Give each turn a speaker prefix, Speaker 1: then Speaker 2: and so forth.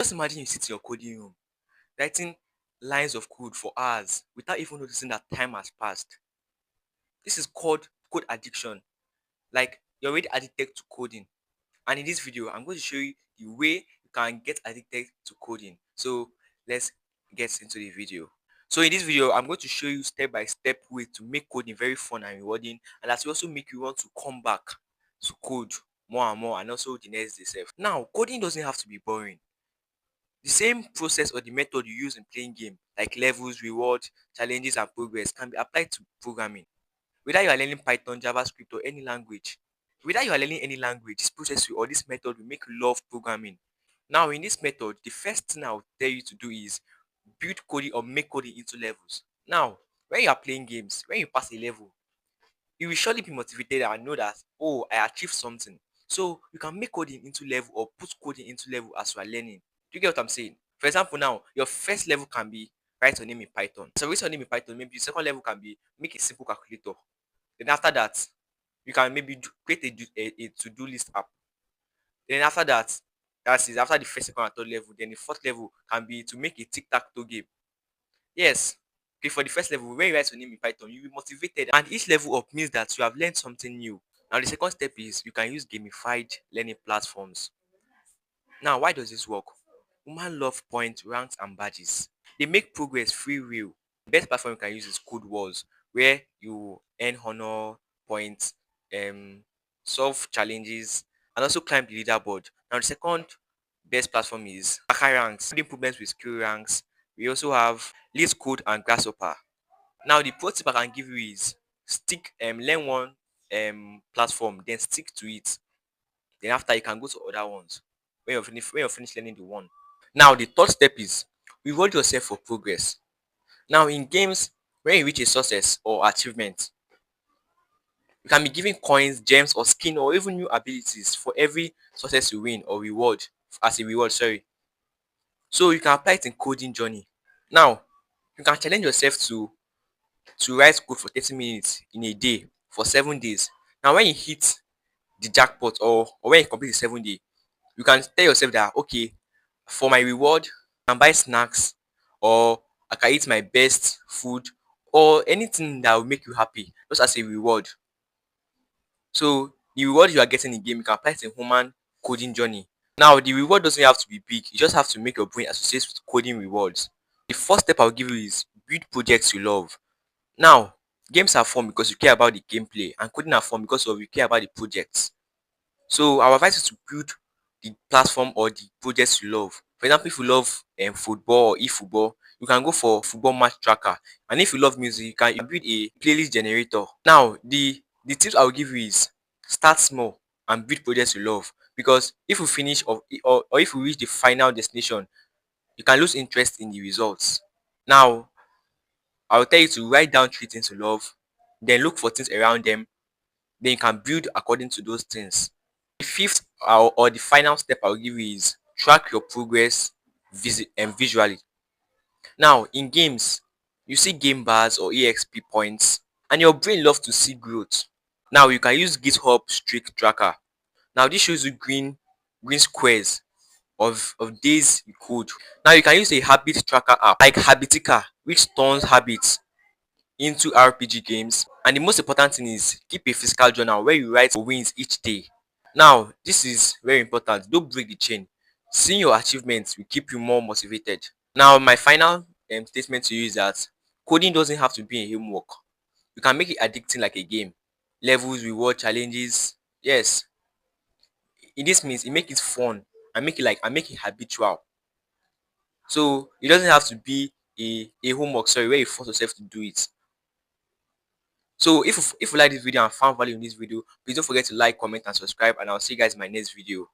Speaker 1: Just imagine you sit in your coding room, writing lines of code for hours without even noticing that time has passed. This is called code addiction. Like you're already addicted to coding. And in this video, I'm going to show you the way you can get addicted to coding. So let's get into the video. So in this video, I'm going to show you step by step way to make coding very fun and rewarding, and that will also make you want to come back to code more and more, and also the next day self. Now, coding doesn't have to be boring. The same process or the method you use in playing game, like levels, rewards, challenges, and progress, can be applied to programming. Whether you are learning Python, JavaScript, or any language, whether you are learning any language, this process or this method will make you love programming. Now, in this method, the first thing I will tell you to do is build coding or make coding into levels. Now, when you are playing games, when you pass a level, you will surely be motivated and know that, oh, I achieved something. So you can make coding into level or put coding into level as you are learning. Do you get what I'm saying? For example, now your first level can be write your name in Python. So write your name in Python. Maybe your second level can be make a simple calculator. Then after that, you can maybe create a to-do list app. Then after that, that is after the first, second, and third level. Then the fourth level can be to make a tic-tac-toe game. Yes. Okay, for the first level, when you write your name in Python, you'll be motivated, and each level up means that you have learned something new. Now, the second step is you can use gamified learning platforms. Now, why does this work? Human love points, ranks, and badges. They make progress free real. Best platform you can use is Code Wars, where you earn honor points, solve challenges, and also climb the leaderboard. Now, the second best platform is Hacker Ranks, coding problems with skill ranks. We also have Lead Code and Grasshopper. Now, the pro tip I can give you is stick, learn one platform, then stick to it. Then after you can go to other ones when you're finished learning the one. Now, the third step is reward yourself for progress. Now, in games, when you reach a success or achievement, you can be given coins, gems, or skin, or even new abilities for every success you win or reward as a reward. Sorry. So you can apply it in coding journey. Now, you can challenge yourself to write code for 30 minutes in a day for 7 days. Now, when you hit the jackpot or when you complete the 7 day, you can tell yourself that okay, for my reward, I can buy snacks or I can eat my best food or anything that will make you happy just as a reward. So the reward you are getting in game, you can apply it in human coding journey. Now the reward doesn't have to be big, you just have to make your brain associate with coding rewards. The first step I'll give you is build projects you love. Now, games are fun because you care about the gameplay, and coding are fun because of you care about the projects. So I would advise you to build the platform or the projects you love. For example, if you love football or e-football, you can go for football match tracker. And if you love music, you can build a playlist generator. Now, the tips I will give you is start small and build projects you love. Because if you finish or if you reach the final destination, you can lose interest in the results. Now, I will tell you to write down three things you love, then look for things around them, then you can build according to those things. The fifth or the final step I'll give you is track your progress visually. Now, in games, you see game bars or EXP points, and your brain loves to see growth. Now, you can use GitHub Streak Tracker. Now, this shows you green squares of days you code. Now, you can use a habit tracker app like Habitica, which turns habits into RPG games. And the most important thing is keep a physical journal where you write your wins each day. Now, this is very important. Don't break the chain. Seeing your achievements will keep you more motivated. Now, my final statement to you is that coding doesn't have to be a homework. You can make it addicting like a game. Levels, reward, challenges. Yes, in this means it make it fun and make it habitual. So it doesn't have to be a homework, sorry, where you force yourself to do it. So if you like this video and found value in this video, please don't forget to like, comment, and subscribe, and I'll see you guys in my next video.